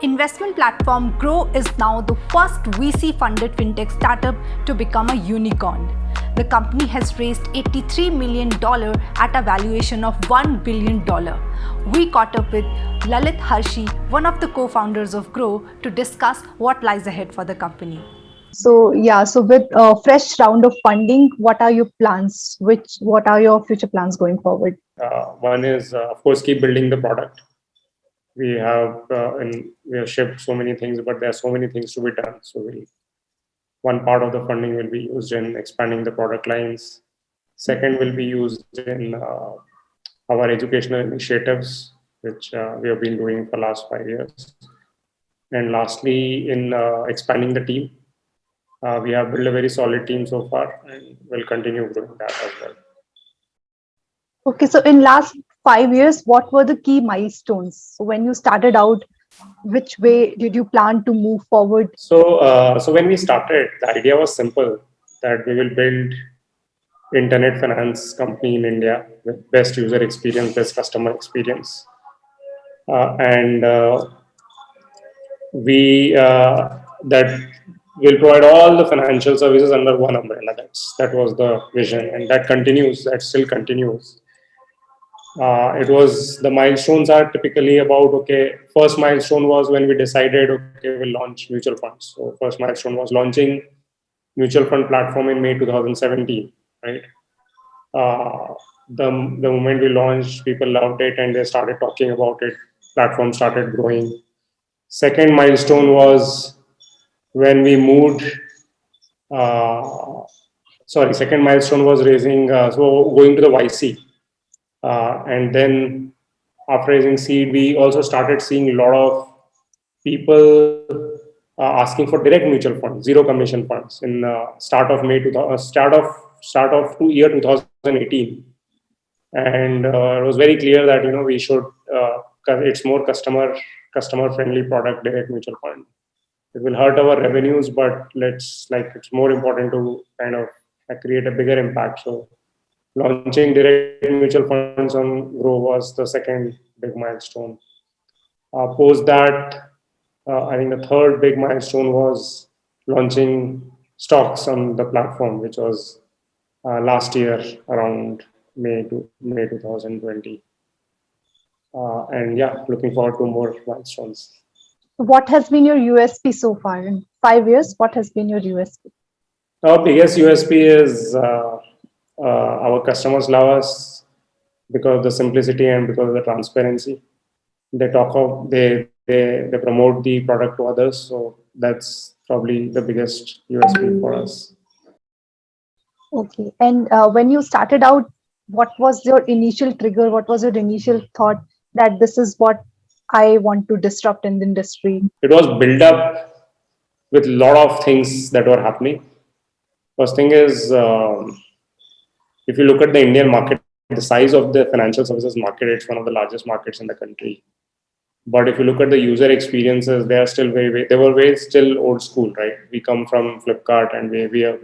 Investment platform Groww is now the first VC-funded fintech startup to become a unicorn. The company has raised $83 million at a valuation of $1 billion. We caught up with Lalit Keshre, one of the co-founders of Groww, to discuss what lies ahead for the company. So with a fresh round of funding, what are your plans? What are your future plans going forward? One is, of course, keep building the product. We have shipped so many things, but there are so many things to be done. So one part of the funding will be used in expanding the product lines. Second will be used in our educational initiatives, which we have been doing for the last 5 years. And lastly, in expanding the team. We have built a very solid team so far, and will continue growing that as well. Okay, so in last 5 years, what were the key milestones? So when you started out, which way did you plan to move forward? So when we started, the idea was simple, that we will build internet finance company in India with best user experience, best customer experience. And we that will provide all the financial services under one umbrella. That was the vision, and that continues. That still continues. It was, the milestones are typically about, okay, first milestone was when we decided, okay, we'll launch mutual funds. So first milestone was launching mutual fund platform in May 2017, right? The moment we launched, people loved it and they started talking about it. Platform started growing. Second milestone was when we moved. Second milestone was raising, so going to the YC. And then after raising seed, we also started seeing a lot of people asking for direct mutual funds, zero commission funds in start of year 2018. And it was very clear that we should it's more customer friendly product, direct mutual fund. It will hurt our revenues, but it's more important to kind of create a bigger impact. So launching direct mutual funds on Groww was the second big milestone. Post that, I think the third big milestone was launching stocks on the platform, which was last year around May 2020. And yeah, looking forward to more milestones. What has been your USP so far in 5 years? What has been your USP? Our biggest USP is our customers love us because of the simplicity and because of the transparency. They promote the product to others, so that's probably the biggest USP for us. Okay, and when you started out, what was your initial trigger? What was your initial thought that this is what I want to disrupt in the industry? It was built up with a lot of things that were happening. First thing is, if you look at the Indian market, the size of the financial services market, it's one of the largest markets in the country. But if you look at the user experiences, they are still still old school, right? We come from Flipkart, and we have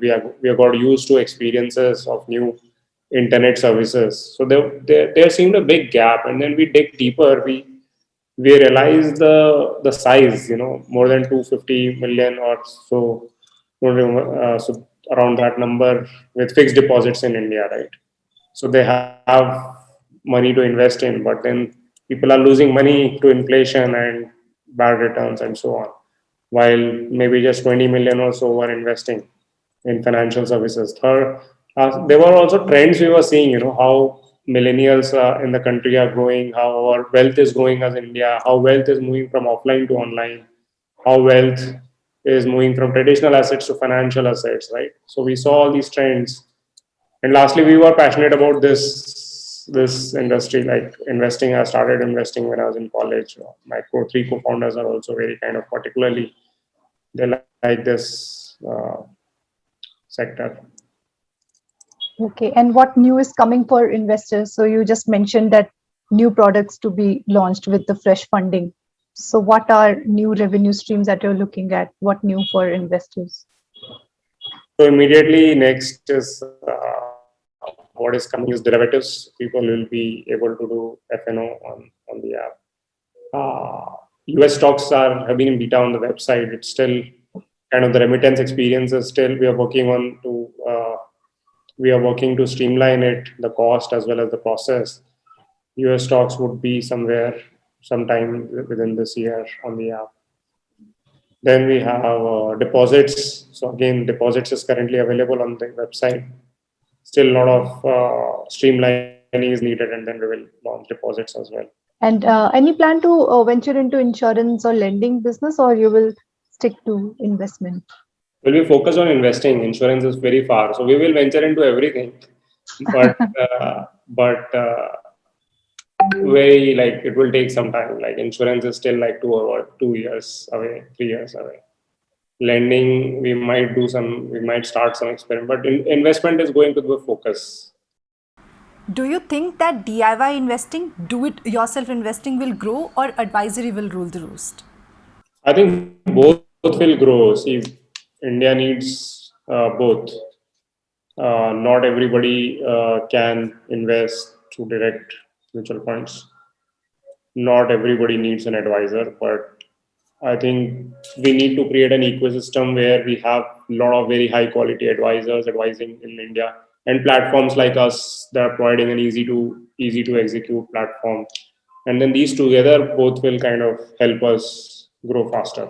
got used to experiences of new internet services. So there seemed a big gap, and then we dig deeper. We realized the size, more than 250 million or so, so around that number with fixed deposits in India, right? So they have money to invest in, but then people are losing money to inflation and bad returns and so on, while maybe just 20 million or so were investing in financial services. Third, there were also trends we were seeing, how millennials in the country are growing, how our wealth is growing as India, how wealth is moving from offline to online, how wealth is moving from traditional assets to financial assets, right? So we saw all these trends. And lastly, we were passionate about this industry, like investing. I started investing when I was in college. My three co-founders are also very kind of particularly, they like this sector. Okay, and what new is coming for investors? So you just mentioned that new products to be launched with the fresh funding. So what are new revenue streams that you're looking at? What new for investors? So immediately next is what is coming is derivatives. People will be able to do F&O on the app. US stocks have been in beta on the website. It's still kind of the remittance experience is still we are working to streamline it, the cost as well as the process. US stocks would be sometime within this year on the app. Then we have deposits. So again, deposits is currently available on the website. Still a lot of streamlining is needed, and then we will launch deposits as well. And any plan to venture into insurance or lending business, or you will stick to investment? Will we focus on investing? Insurance is very far, so we will venture into everything. But very like it will take some time. Like insurance is still like 2 years away, 3 years away. Lending, we might start some experiment, but investment is going to be the focus. Do you think that DIY investing, do it yourself investing will grow, or advisory will rule the roost? I think both will grow. See, India needs both. Not everybody can invest through direct mutual funds. Not everybody needs an advisor, but I think we need to create an ecosystem where we have a lot of very high quality advisors advising in India, and platforms like us that are providing an easy to execute platform. And then these together both will kind of help us grow faster.